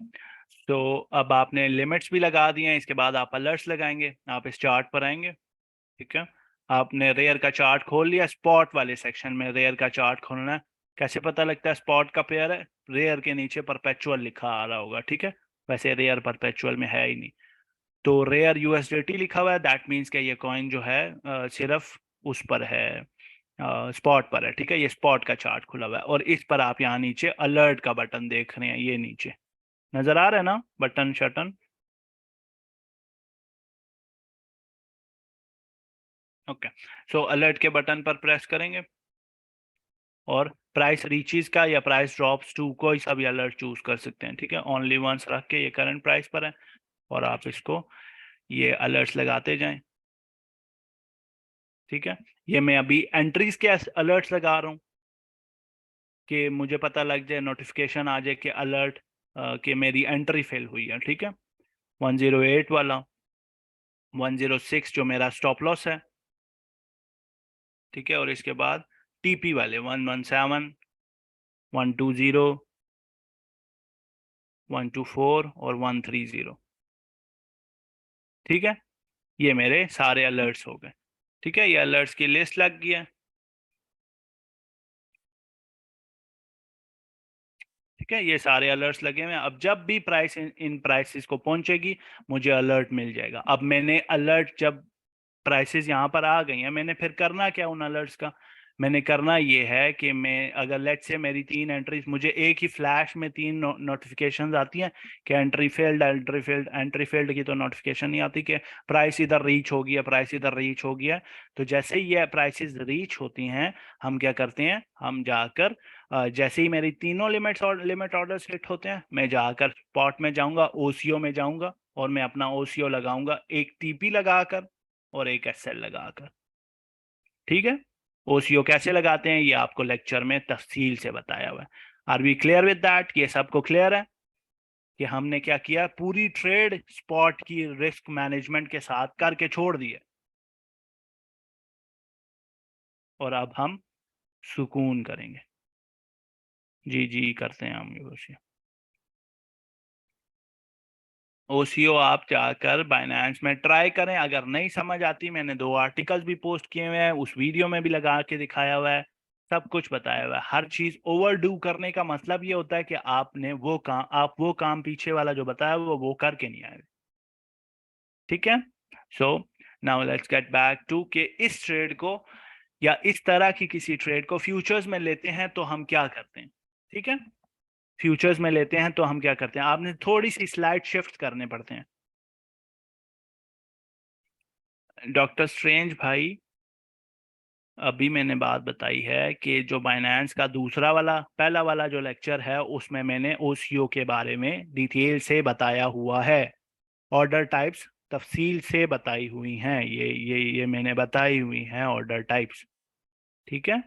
Speaker 1: तो अब आपने लिमिट्स भी लगा दिए हैं, इसके बाद आप अलर्ट्स लगाएंगे। आप इस चार्ट पर आएंगे। ठीक है, आपने रेयर का चार्ट खोल लिया, स्पॉट वाले सेक्शन में रेयर का चार्ट खोलना है। कैसे पता लगता है स्पॉट का पेयर है? रेयर के नीचे परपेचुअल लिखा आ रहा होगा। ठीक है, वैसे रेयर परपेचुअल में है ही नहीं, तो रेयर यूएसडीटी लिखा हुआ है, दैट मीन्स कि ये कॉइन जो है सिर्फ उस पर है, स्पॉट पर है। ठीक है, ये स्पॉट का चार्ट खुला हुआ है और इस पर आप यहाँ नीचे अलर्ट का बटन देख रहे हैं, ये नीचे नजर आ रहा है ना बटन शटन। ओके, सो अलर्ट के बटन पर प्रेस करेंगे और प्राइस रीचेज का या प्राइस ड्रॉप्स टू कोई सा भी अलर्ट चूज कर सकते हैं। ठीक है, ओनली वंस रख के, ये करंट प्राइस पर है और आप इसको ये अलर्ट्स लगाते जाएं। ठीक है, ये मैं अभी एंट्रीज के अलर्ट्स लगा रहा हूँ कि मुझे पता लग जाए, नोटिफिकेशन आ जाए कि अलर्ट कि मेरी एंट्री फेल हुई है। ठीक है, 108 वाला, 106 जो मेरा स्टॉप लॉस है। ठीक है, और इसके बाद टीपी वाले 117, 120, 124 और 130। ठीक है, ये मेरे सारे अलर्ट्स हो गए। ठीक है, ये अलर्ट्स की लिस्ट लग गई है। ठीक है, ये सारे अलर्ट्स लगे हुए हैं। अब जब भी प्राइस इन प्राइसेस को पहुंचेगी मुझे अलर्ट मिल जाएगा। अब मैंने अलर्ट, जब प्राइसेस यहाँ पर आ गई हैं, मैंने फिर करना क्या उन अलर्ट्स का? मैंने करना ये है कि मैं, अगर लेट से मेरी 3 एंट्रीज, मुझे एक ही फ्लैश में 3 नोटिफिकेशंस आती हैं कि entry failed, entry failed, entry failed की तो नोटिफिकेशन नहीं आती कि प्राइस इधर रीच हो गया, प्राइस इधर रीच हो गया। तो जैसे ही ये प्राइसेस रीच होती हैं, हम क्या करते हैं, हम जाकर जैसे ही मेरी तीनों लिमिट ऑर्डर्स हिट होते हैं, मैं जाकर स्पॉट में जाऊंगा, ओसीओ में जाऊंगा और मैं अपना ओसीओ लगाऊंगा, एक टीपी लगाकर और एक एसएल लगाकर। ठीक है, ओसीओ कैसे लगाते हैं ये आपको लेक्चर में तफसील से बताया हुआ है। Are we clear with that? ये सबको क्लियर है कि हमने क्या किया, पूरी ट्रेड स्पॉट की रिस्क मैनेजमेंट के साथ करके छोड़ दी है। और अब हम सुकून करेंगे। जी जी करते हैं हम ये। ओसीओ आप जाकर बाइनेंस में ट्राई करें, अगर नहीं समझ आती, मैंने 2 आर्टिकल्स भी पोस्ट किए हुए हैं, उस वीडियो में भी लगा के दिखाया हुआ है, सब कुछ बताया हुआ है। हर चीज ओवर डू करने का मतलब ये होता है कि आपने आप वो काम पीछे वाला जो बताया वो करके नहीं आए। ठीक है। So now let's get back to कि इस ट्रेड को या इस तरह की किसी ट्रेड को फ्यूचर्स में लेते हैं तो हम क्या करते हैं। ठीक है। फ्यूचर्स में लेते हैं तो हम क्या करते हैं, आपने थोड़ी सी स्लाइड शिफ्ट करने पड़ते हैं। डॉक्टर स्ट्रेंज भाई, अभी मैंने बात बताई है कि जो बाइनेंस का दूसरा वाला पहला वाला जो लेक्चर है उसमें मैंने ओसीओ के बारे में डिटेल से बताया हुआ है। ऑर्डर टाइप्स तफसील से बताई हुई हैं, ये मैंने बताई हुई हैं ऑर्डर टाइप्स। ठीक है।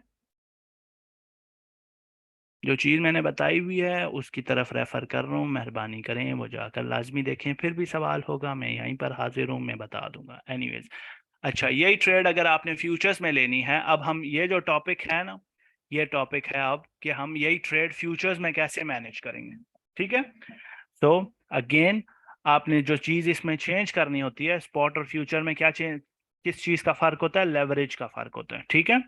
Speaker 1: जो चीज़ मैंने बताई हुई है उसकी तरफ रेफर कर रहा हूँ, मेहरबानी करें वो जाकर लाजमी देखें। फिर भी सवाल होगा मैं यहीं पर हाजिर हूँ, मैं बता दूंगा एनीवेज। अच्छा, यही ट्रेड अगर आपने फ्यूचर्स में लेनी है, अब हम ये जो टॉपिक है ना, ये टॉपिक है अब कि हम यही ट्रेड फ्यूचर्स में कैसे मैनेज करेंगे। ठीक है। तो अगेन आपने जो चीज इसमें चेंज करनी होती है, स्पॉट और फ्यूचर में क्या चेंज, किस चीज का फर्क होता है, लेवरेज का फर्क होता है। ठीक है।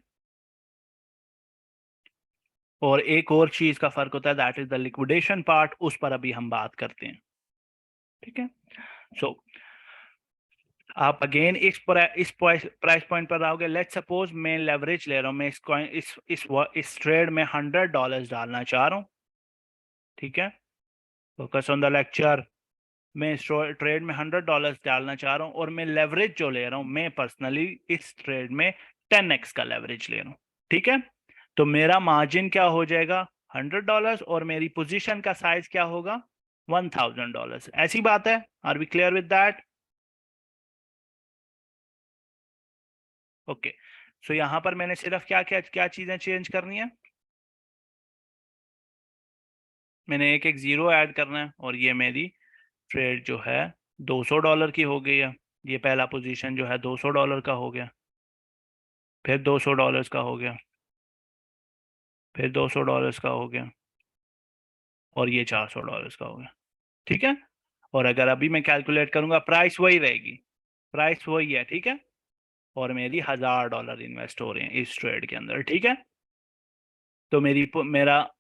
Speaker 1: और एक और चीज का फर्क होता है, that is the liquidation part, उस पर अभी हम बात करते हैं। ठीक है। सो आप अगेन इस प्राइस पॉइंट पर आओगे। लेट्स सपोज मैं लेवरेज ले रहा हूँ, मैं इस coin- इस ट्रेड में $100 डालना चाह रहा हूँ। ठीक है। Focus on the lecture. मैं इस ट्रेड में $100 डालना चाह रहा हूँ और मैं लेवरेज जो ले रहा हूँ, मैं पर्सनली इस ट्रेड में 10x का लेवरेज ले रहा हूँ। ठीक है। तो मेरा मार्जिन क्या हो जाएगा, $100, और मेरी पोजीशन का साइज क्या होगा, $1000। ऐसी बात है। Are we clear with that. Okay. So यहाँ पर मैंने सिर्फ क्या क्या क्या चीजें चेंज करनी है, मैंने एक एक जीरो ऐड करना है, और ये मेरी ट्रेड जो है $200 की हो गई है। ये पहला पोजीशन जो है $200 का हो गया, फिर $200 का हो गया, फिर $200 का हो गया, और ये $400 का हो गया। ठीक है। और अगर अभी मैं कैलकुलेट करूंगा, प्राइस वही रहेगी, प्राइस वही है। ठीक है। और मेरी $1000 इन्वेस्ट हो रहे हैं इस ट्रेड के अंदर। ठीक है। तो मेरा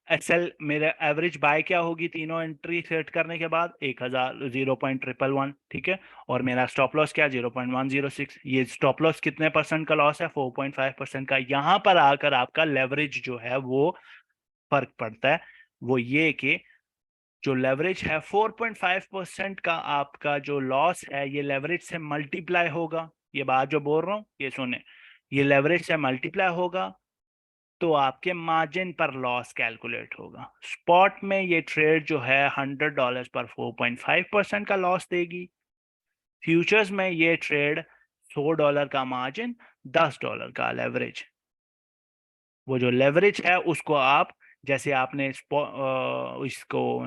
Speaker 1: मेरा एवरेज बाय क्या होगी, तीनों एंट्री सेट करने के बाद 1000, 0.111। ठीक है। और मेरा स्टॉप लॉस क्या, 0.106। ये स्टॉप लॉस कितने परसेंट का लॉस है, 4.5% का। यहाँ पर आकर आपका लेवरेज जो है वो फर्क पड़ता है। वो ये कि जो लेवरेज है 4.5% का, आपका जो लॉस है ये लेवरेज से मल्टीप्लाई होगा। ये बात जो बोल रहा हूँ ये सुने, ये लेवरेज से मल्टीप्लाई होगा तो आपके मार्जिन पर लॉस कैलकुलेट होगा। स्पॉट में ये ट्रेड जो है $100 पर 4.5% का लॉस देगी। फ्यूचर्स में ये ट्रेड $100 का मार्जिन, $10 का लेवरेज। वो जो लेवरेज है उसको आप, जैसे आपने इसको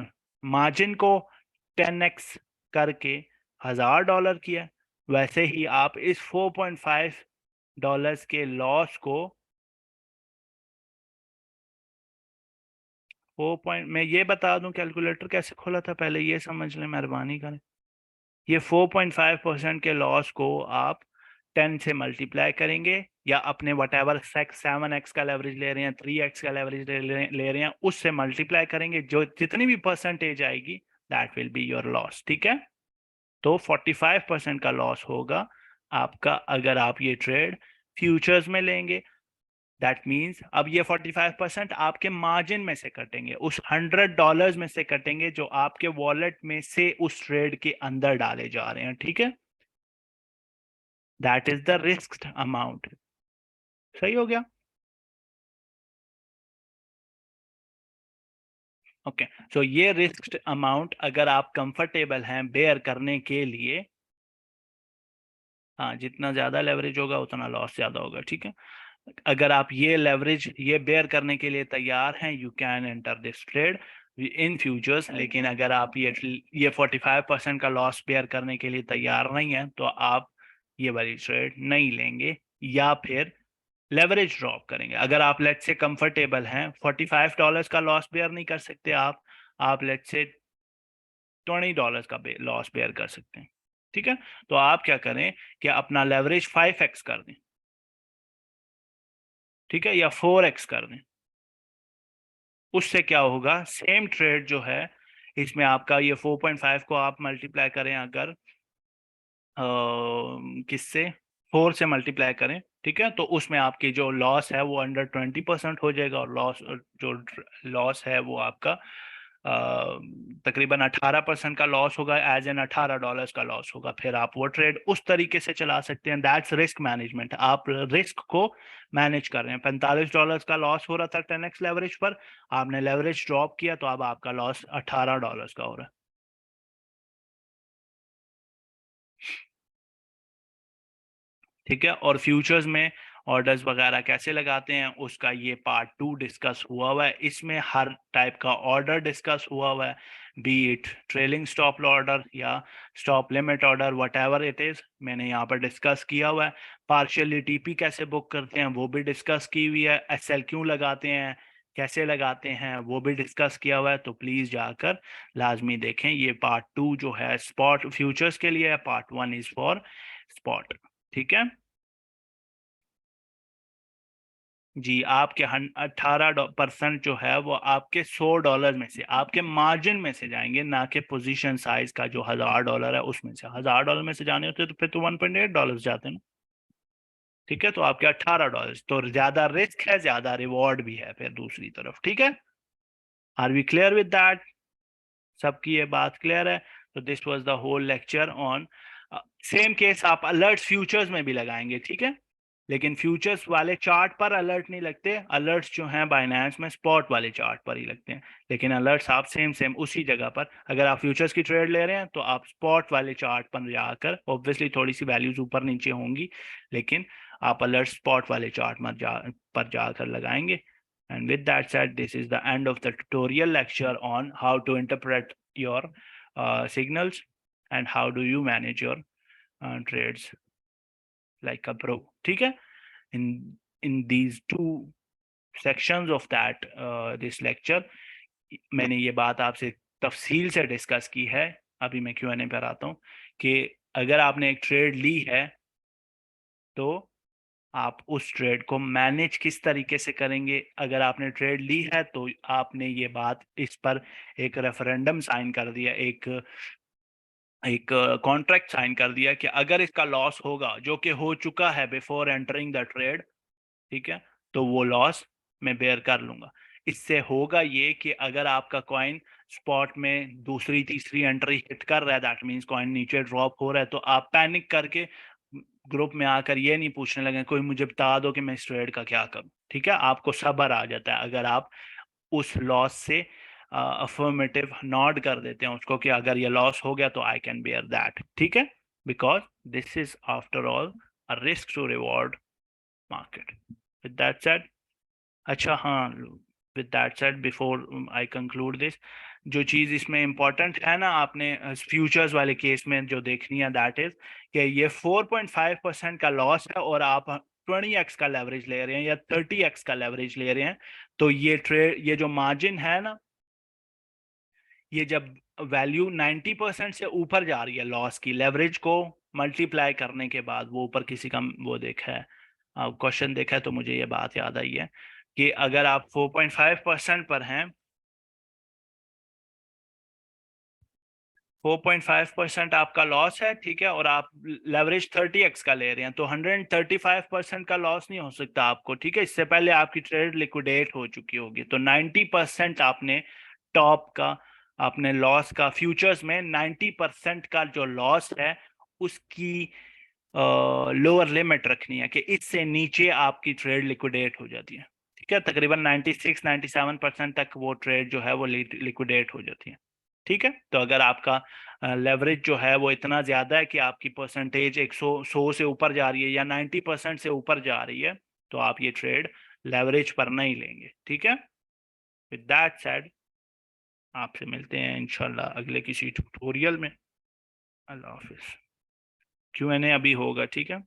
Speaker 1: मार्जिन को 10x करके $1000 किया, वैसे ही आप इस $4.5 के लॉस को 4 मैं ये बता दूं कैलकुलेटर कैसे खोला था, पहले ये समझ लें, मेहरबानी करें। ये 4.5% के लॉस को आप 10 से मल्टीप्लाई करेंगे, या अपने वट एवर 7x का लेवरेज ले रहे हैं, 3x का लेवरेज ले रहे हैं, उससे मल्टीप्लाई करेंगे, जो जितनी भी परसेंटेज आएगी that will be your loss. ठीक है। तो 45% का लॉस होगा आपका अगर आप ये ट्रेड फ्यूचर्स में लेंगे। दैट मीन्स अब ये 45% आपके मार्जिन में से कटेंगे, उस $100 में से कटेंगे जो आपके वॉलेट में से उस ट्रेड के अंदर डाले जा रहे हैं। ठीक है। That is the risk amount. सही हो गया। ओके। सो ये रिस्क अमाउंट अगर आप कंफर्टेबल हैं बेयर करने के लिए, हाँ जितना ज्यादा लेवरेज होगा उतना लॉस ज्यादा होगा। ठीक है। अगर आप ये लेवरेज ये बेयर करने के लिए तैयार हैं, you can enter this trade in futures. लेकिन अगर आप ये 45% का लॉस बेयर करने के लिए तैयार नहीं है तो आप ये वाली ट्रेड नहीं लेंगे, या फिर लेवरेज ड्रॉप करेंगे। अगर आप लेट्स से कंफर्टेबल हैं, $45 का लॉस बेयर नहीं कर सकते आप लेट्स से $20 का लॉस बेयर कर सकते हैं। ठीक है, तो आप क्या करें कि अपना लेवरेज 5x कर दें, ठीक है, या 4x कर दें। उससे क्या होगा, सेम ट्रेड जो है इसमें आपका ये 4.5 को आप मल्टीप्लाई करें अगर किससे, 4 से मल्टीप्लाई करें, ठीक है, तो उसमें आपकी जो लॉस है वो अंडर 20% हो जाएगा, और जो लॉस है वो आपका तकरीबन 18% का लॉस होगा, एज एन $18 का लॉस होगा। फिर आप वो ट्रेड उस तरीके से चला सकते हैं। That's risk management. आप रिस्क को मैनेज कर रहे हैं। $45 का लॉस हो रहा था 10x लेवरेज पर, आपने लेवरेज ड्रॉप किया तो अब आपका लॉस $18 का हो रहा है। ठीक है, और फ्यूचर्स में ऑर्डर्स वगैरह कैसे लगाते हैं उसका ये पार्ट 2 डिस्कस हुआ हुआ है। इसमें हर टाइप का ऑर्डर डिस्कस हुआ हुआ है, be it trailing stop order या stop limit order, whatever it is, मैंने यहाँ पर डिस्कस किया हुआ है। पार्शियली टीपी कैसे बुक करते हैं वो भी डिस्कस की हुई है। एसएल क्यों लगाते हैं, कैसे लगाते हैं, वो भी डिस्कस किया हुआ है। तो प्लीज जाकर लाजमी देखें। ये पार्ट 2 जो है स्पॉट फ्यूचर्स के लिए है, पार्ट 1 इज फॉर स्पॉट। ठीक है जी, आपके 18% जो है वो आपके $100 में से, आपके मार्जिन में से जाएंगे, ना कि पोजीशन साइज का जो $1000 है उसमें से। $1000 में से जाने होते तो फिर तो $1.8 जाते ना। ठीक है, तो आपके $18, तो ज्यादा रिस्क है, ज्यादा रिवॉर्ड भी है फिर दूसरी तरफ। ठीक है, are we clear with that? सबकी ये बात क्लियर है? तो this was the whole lecture on same case. आप अलर्ट फ्यूचर्स में भी लगाएंगे, ठीक है, लेकिन फ्यूचर्स वाले चार्ट पर अलर्ट नहीं लगते। अलर्ट्स जो हैं बाइनेंस में स्पॉट वाले चार्ट पर ही लगते हैं, लेकिन अलर्ट्स आप सेम सेम उसी जगह पर, अगर आप फ्यूचर्स की ट्रेड ले रहे हैं तो आप स्पॉट वाले चार्ट पर जाकर, ऑब्वियसली थोड़ी सी वैल्यूज ऊपर नीचे होंगी, लेकिन आप अलर्ट स्पॉट वाले चार्ट पर जाकर लगाएंगे। And with that said, this is the end of the tutorial lecture on how to interpret your signals and how do you manage your trades like a pro. ठीक है, in these two sections of that this lecture मैंने ये बात आपसे तफसील से discuss की है। अभी मैं Q&A पर आता हूँ कि अगर आपने एक ट्रेड ली है तो आप उस ट्रेड को मैनेज किस तरीके से करेंगे। अगर आपने ट्रेड ली है तो आपने ये बात, इस पर एक रेफरेंडम साइन कर दिया, एक एक कॉन्ट्रैक्ट साइन कर दिया कि अगर इसका लॉस होगा, जो कि हो चुका है बिफोर एंटरिंग द ट्रेड, ठीक है, तो वो लॉस मैं बेयर कर लूंगा। इससे होगा ये कि अगर आपका कॉइन स्पॉट में दूसरी तीसरी एंट्री हिट कर रहा है, दैट मींस कॉइन नीचे ड्रॉप हो रहा है, तो आप पैनिक करके ग्रुप में आकर ये नहीं पूछने लगे कोई मुझे बता दो कि मैं इस ट्रेड का क्या करूं। ठीक है, आपको सब्र आ जाता है अगर आप उस लॉस से अफर्मेटिव नॉड कर देते हैं उसको कि अगर ये लॉस हो गया तो आई कैन बेयर दैट। ठीक है, because this is after all a risk to reward market. With that said, अच्छा हाँ, with that said before I conclude this, जो चीज़ इसमें इंपॉर्टेंट है ना, आपने फ्यूचर्स वाले केस में जो देखनी है, दैट इज कि ये 4.5% का लॉस है और आप 20x का लेवरेज ले रहे हैं या 30x का लेवरेज ले रहे हैं, तो ये ट्रेड, ये जो मार्जिन है ना, ये जब वैल्यू 90% से ऊपर जा रही है लॉस की, लेवरेज को मल्टीप्लाई करने के बाद, वो ऊपर किसी का वो देखा है, क्वेश्चन देखा है, तो मुझे ये बात याद आई है कि अगर आप 4.5% पर हैं, 4.5% आपका लॉस है, ठीक है, और आप लेवरेज 30x का ले रहे हैं, तो 135% का लॉस नहीं हो सकता आपको। ठीक है, इससे पहले आपकी ट्रेड लिक्विडेट हो चुकी होगी, तो 90% आपने टॉप का, अपने लॉस का, फ्यूचर्स में 90% का जो लॉस है उसकी लोअर लिमिट रखनी है कि इससे नीचे आपकी ट्रेड लिक्विडेट हो जाती है। ठीक है, तकरीबन 96-97% तक वो ट्रेड जो है वो लिक्विडेट हो जाती है। ठीक है, तो अगर आपका लेवरेज जो है वो इतना ज्यादा है कि आपकी परसेंटेज 100 से ऊपर जा रही है या 90% से ऊपर जा रही है, तो आप ये ट्रेड लेवरेज पर नहीं लेंगे। ठीक है, विद दैट सेड, आपसे मिलते हैं इंशाल्लाह अगले किसी ट्यूटोरियल में। अल्लाह हाफिज। Q&A अभी होगा, ठीक है।